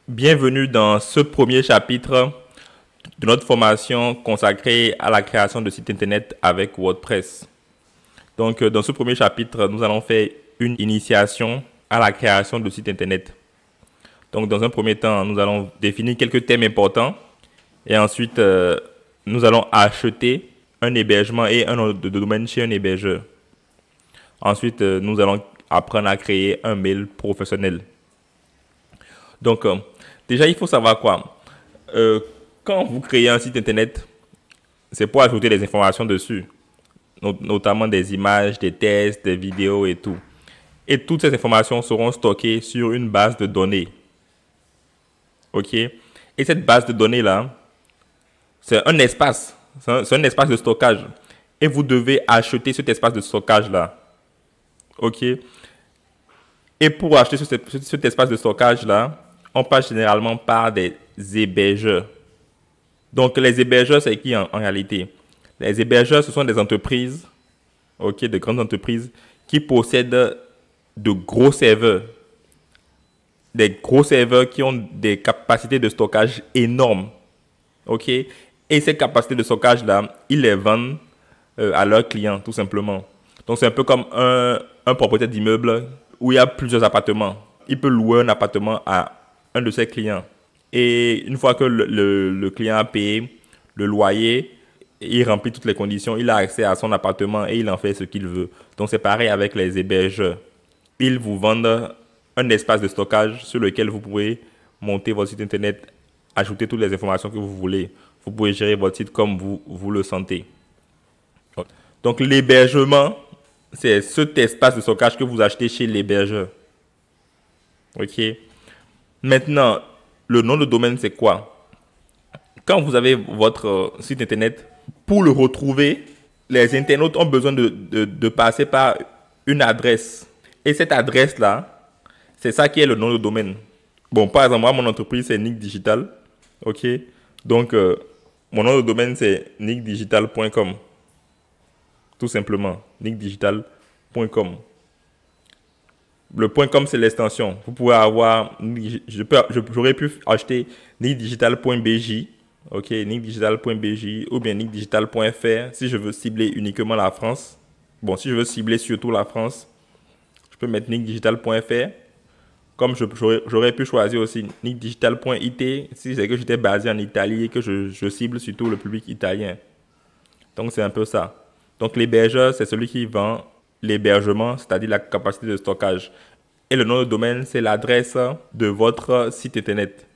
Bienvenue dans ce premier chapitre de notre formation consacrée à la création de sites internet avec WordPress. Donc, dans ce premier chapitre, nous allons faire une initiation à la création de sites internet. Donc, dans un premier temps, nous allons définir quelques thèmes importants et ensuite, nous allons acheter un hébergement et un nom de domaine chez un hébergeur. Ensuite, nous allons apprendre à créer un mail professionnel. Donc, déjà, il faut savoir quoi. Quand vous créez un site internet, c'est pour ajouter des informations dessus, notamment des images, des tests, des vidéos et tout. Et toutes ces informations seront stockées sur une base de données. OK? Et cette base de données-là, c'est un espace. C'est un espace de stockage. Et vous devez acheter cet espace de stockage-là. OK? Et pour acheter cet espace de stockage-là, on passe généralement par des hébergeurs. Donc, les hébergeurs, c'est qui en réalité? Les hébergeurs, ce sont des entreprises, ok, de grandes entreprises, qui possèdent de gros serveurs. Des gros serveurs qui ont des capacités de stockage énormes. Ok? Et ces capacités de stockage-là, ils les vendent à leurs clients, tout simplement. Donc, c'est un peu comme un propriétaire d'immeuble où il y a plusieurs appartements. Il peut louer un appartement à un de ses clients. Et une fois que le client a payé le loyer, il remplit toutes les conditions, il a accès à son appartement et il en fait ce qu'il veut. Donc c'est pareil avec les hébergeurs. Ils vous vendent un espace de stockage sur lequel vous pouvez monter votre site internet, ajouter toutes les informations que vous voulez. Vous pouvez gérer votre site comme vous le sentez. Donc l'hébergement, c'est cet espace de stockage que vous achetez chez l'hébergeur. Ok. Maintenant, le nom de domaine, c'est quoi? Quand vous avez votre site internet, pour le retrouver, les internautes ont besoin de passer par une adresse. Et cette adresse-là, c'est ça qui est le nom de domaine. Bon, par exemple, moi, mon entreprise, c'est Nick Digital. OK? Donc, mon nom de domaine, c'est nickdigital.com. Tout simplement, nickdigital.com. Le .com, c'est l'extension. Vous pouvez avoir, j'aurais pu acheter nickdigital.bj, ok, nickdigital.bj ou bien nickdigital.fr si je veux cibler uniquement la France. Bon, si je veux cibler surtout la France, je peux mettre nickdigital.fr. Comme j'aurais pu choisir aussi nickdigital.it si c'est que j'étais basé en Italie et que je cible surtout le public italien. Donc, c'est un peu ça. Donc, l'hébergeur, c'est celui qui vend l'hébergement, c'est-à-dire la capacité de stockage. Et le nom de domaine, c'est l'adresse de votre site internet.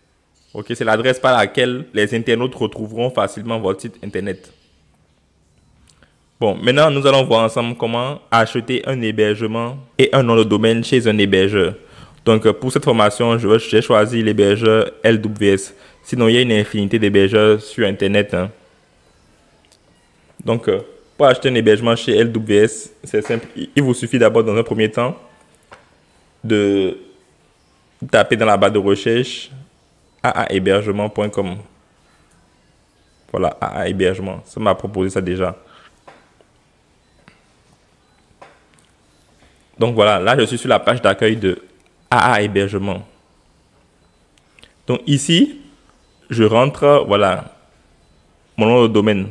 Ok, c'est l'adresse par laquelle les internautes retrouveront facilement votre site internet. Bon, maintenant, nous allons voir ensemble comment acheter un hébergement et un nom de domaine chez un hébergeur. Donc, pour cette formation, j'ai choisi l'hébergeur LWS. Sinon, il y a une infinité d'hébergeurs sur Internet. Hein. Donc, pour acheter un hébergement chez LWS, c'est simple. Il vous suffit d'abord, dans un premier temps, de taper dans la barre de recherche aahébergement.com. Voilà, aahébergement. Ça m'a proposé ça déjà. Donc voilà, là je suis sur la page d'accueil de aahébergement. Donc ici, je rentre, voilà, mon nom de domaine.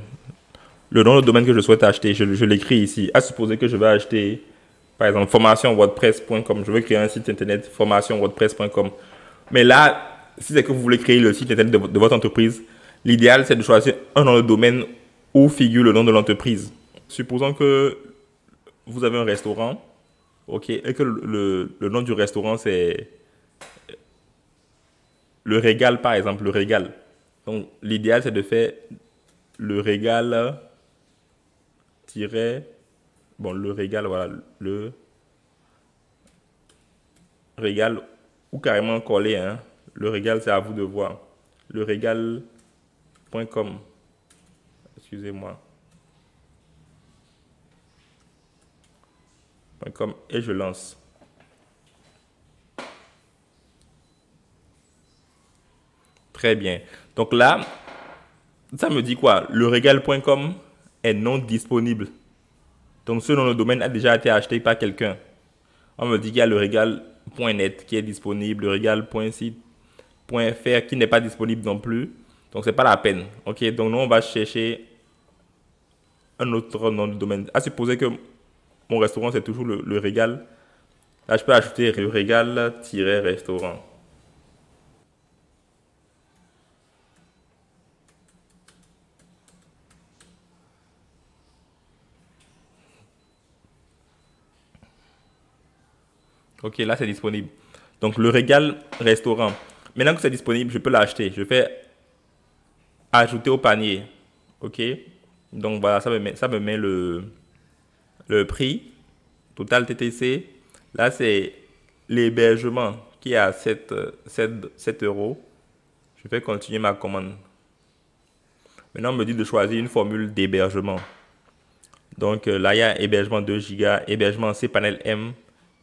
Le nom de domaine que je souhaite acheter, je l'écris ici. À supposer que je vais acheter, par exemple, formationwordpress.com. Je veux créer un site internet, formationwordpress.com. Mais là, si c'est que vous voulez créer le site internet de votre entreprise, l'idéal, c'est de choisir un nom de domaine où figure le nom de l'entreprise. Supposons que vous avez un restaurant, ok, et que le nom du restaurant, c'est le Régal, par exemple, le Régal. Donc, l'idéal, c'est de faire le Régal bon, le Régal, voilà, le Régal, ou carrément coller, hein. Le Régal, c'est à vous de voir. Le Régal.com. Excusez-moi. .com et je lance. Très bien. Donc là, ça me dit quoi? Le Régal.com est non disponible. Donc ce nom de domaine a déjà été acheté par quelqu'un. On me dit qu'il y a le Régal.net qui est disponible, le Régal.site qui n'est pas disponible non plus. Donc, c'est pas la peine. OK, donc nous, on va chercher un autre nom de domaine. À supposer que mon restaurant, c'est toujours le Régal. Là, je peux ajouter le Régal-restaurant. OK, là, c'est disponible. Donc, le Régal-restaurant. Maintenant que c'est disponible, je peux l'acheter. Je fais ajouter au panier. OK. Donc, voilà, ça me met le prix. Total TTC. Là, c'est l'hébergement qui est à 7 euros. Je fais continuer ma commande. Maintenant, on me dit de choisir une formule d'hébergement. Donc, là, il y a hébergement 2 Go, hébergement cPanel M,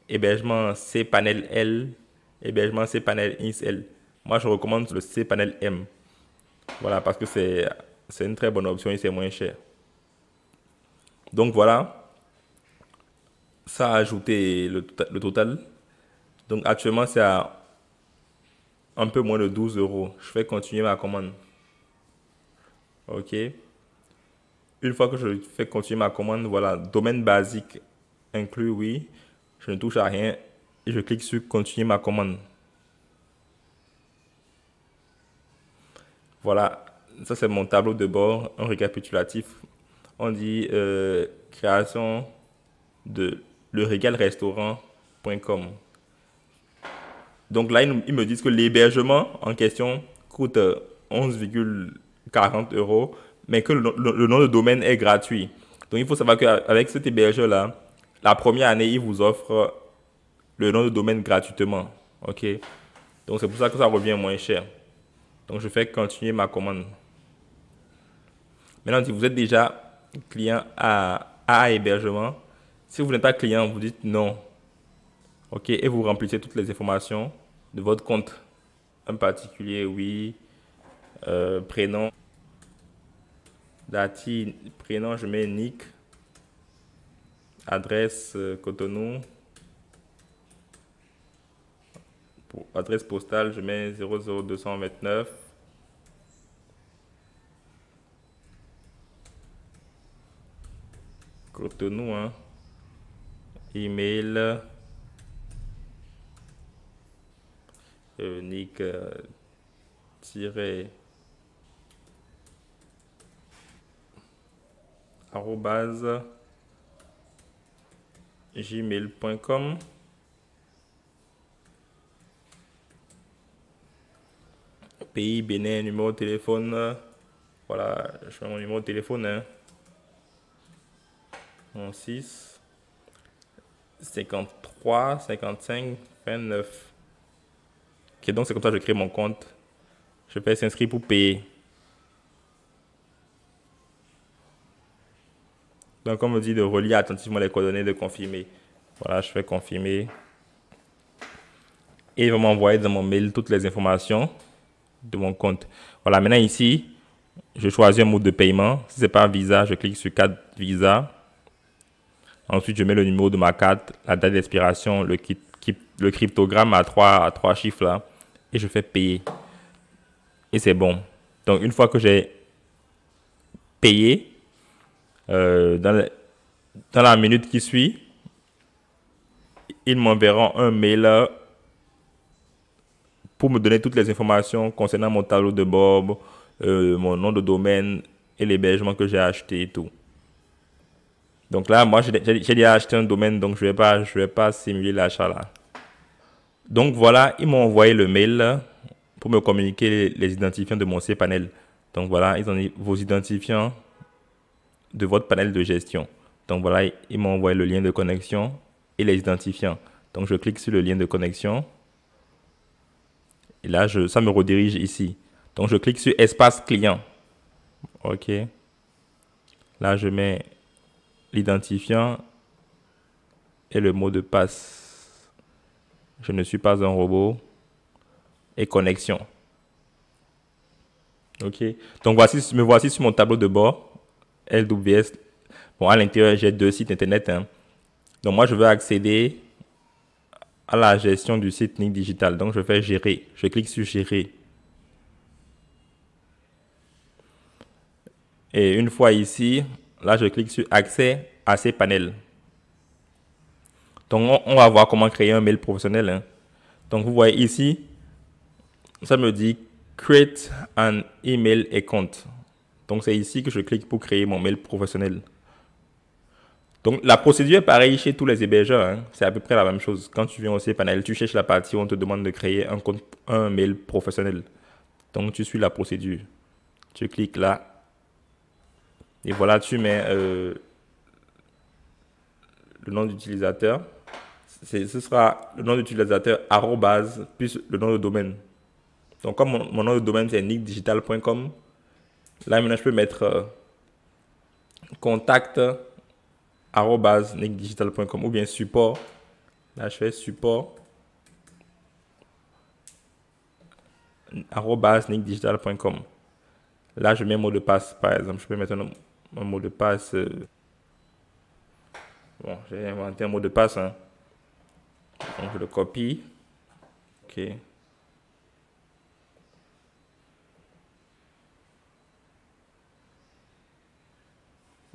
hébergement cPanel L, hébergement cPanel XL. Moi, je recommande le cPanel M. Voilà, parce que c'est une très bonne option et c'est moins cher. Donc, voilà. Ça a ajouté le total. Donc, actuellement, c'est à un peu moins de 12 euros. Je fais continuer ma commande. OK. Une fois que je fais continuer ma commande, voilà, domaine basique inclus, oui. Je ne touche à rien et je clique sur continuer ma commande. Voilà, ça c'est mon tableau de bord, un récapitulatif. On dit création de leregalrestaurant.com. Donc là, ils me disent que l'hébergement en question coûte 11,40 euros, mais que le nom de domaine est gratuit. Donc il faut savoir qu'avec cet hébergeur-là, la première année, il vous offre le nom de domaine gratuitement. OK? Donc c'est pour ça que ça revient moins cher. Donc je fais continuer ma commande. Maintenant, si vous êtes déjà client à hébergement, si vous n'êtes pas client, vous dites non. OK? Et vous remplissez toutes les informations de votre compte. Un particulier, oui. Prénom. Dati, prénom, je mets Nick. Adresse Cotonou. Pour adresse postale, je mets 00229. Cotonou, hein. Email. Nick arrobase gmail.com. Pays Bénin, numéro de téléphone. Voilà, je mets mon numéro de téléphone. Hein. 6 53 55 29. Ok, donc c'est comme ça que je crée mon compte. Je fais s'inscrire pour payer. Donc, on me dit de relier attentivement les coordonnées, de confirmer. Voilà, je fais confirmer. Et il va m'envoyer dans mon mail toutes les informations de mon compte. Voilà, maintenant ici, je choisis un mode de paiement. Si ce n'est pas Visa, je clique sur carte Visa. Ensuite, je mets le numéro de ma carte, la date d'expiration, le cryptogramme à trois chiffres là. Et je fais payer. Et c'est bon. Donc, une fois que j'ai payé, dans la minute qui suit, ils m'enverront un mail pour me donner toutes les informations concernant mon tableau de bord, mon nom de domaine et l'hébergement que j'ai acheté et tout. Donc là, moi, j'ai déjà acheté un domaine, donc je vais pas simuler l'achat là. Donc voilà, ils m'ont envoyé le mail pour me communiquer les identifiants de mon cPanel. Donc voilà, ils ont dit vos identifiants de votre panel de gestion. Donc voilà, ils m'ont envoyé le lien de connexion et les identifiants. Donc je clique sur le lien de connexion. Et là, ça me redirige ici. Donc je clique sur espace client. OK. Là, je mets l'identifiant et le mot de passe. Je ne suis pas un robot. Et connexion. OK. Donc me voici sur mon tableau de bord. LWS. Bon, à l'intérieur, j'ai 2 sites internet. Hein. Donc moi, je veux accéder à la gestion du site Nick Digital. Donc, je fais gérer. Je clique sur gérer. Et une fois ici, là, je clique sur accès à ces panels. Donc, on va voir comment créer un mail professionnel, hein. Donc, vous voyez ici, ça me dit create an email account. Donc, c'est ici que je clique pour créer mon mail professionnel. Donc, la procédure est pareille chez tous les hébergeurs, hein. C'est à peu près la même chose. Quand tu viens au cPanel, tu cherches la partie où on te demande de créer un mail professionnel. Donc, tu suis la procédure. Tu cliques là. Et voilà, tu mets le nom d'utilisateur. Ce sera le nom d'utilisateur arrobase plus le nom de domaine. Donc, comme mon nom de domaine, c'est nickdigital.com, là, maintenant, je peux mettre contact arrobase nickdigital.com ou bien support. Là, je fais support arrobase nickdigital.com. Là, je mets un mot de passe, par exemple. Je peux mettre un mot de passe. Bon, j'ai inventé un mot de passe, hein. Donc, je le copie. OK.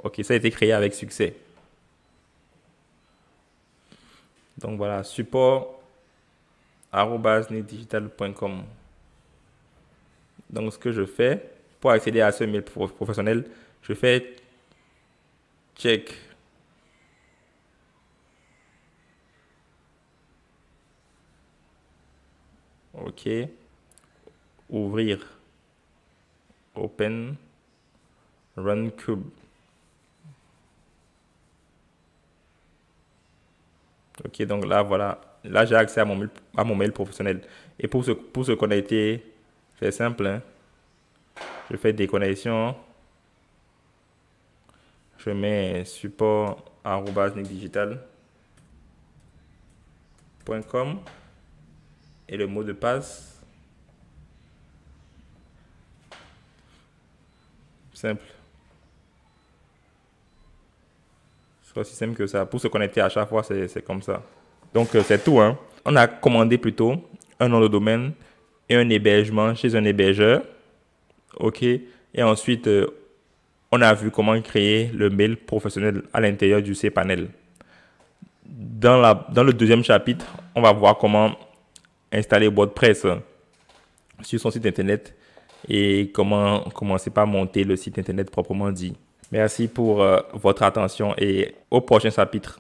OK, ça a été créé avec succès. Donc, voilà, support @nickdigital.com. Donc, ce que je fais pour accéder à ce mail professionnel, je fais check. OK. Ouvrir. Open. Run Cube. OK, donc là, voilà. Là, j'ai accès à mon mail professionnel. Et pour se connecter, c'est simple, hein. Je fais déconnexion. Je mets support @nickdigital.com et le mot de passe. Simple. C'est aussi simple que ça. Pour se connecter à chaque fois, c'est comme ça. Donc, c'est tout, hein. On a commandé plutôt un nom de domaine et un hébergement chez un hébergeur. OK. Et ensuite, on a vu comment créer le mail professionnel à l'intérieur du cPanel. Dans le deuxième chapitre, on va voir comment installer WordPress sur son site internet et comment commencer par monter le site internet proprement dit. Merci pour votre attention et au prochain chapitre.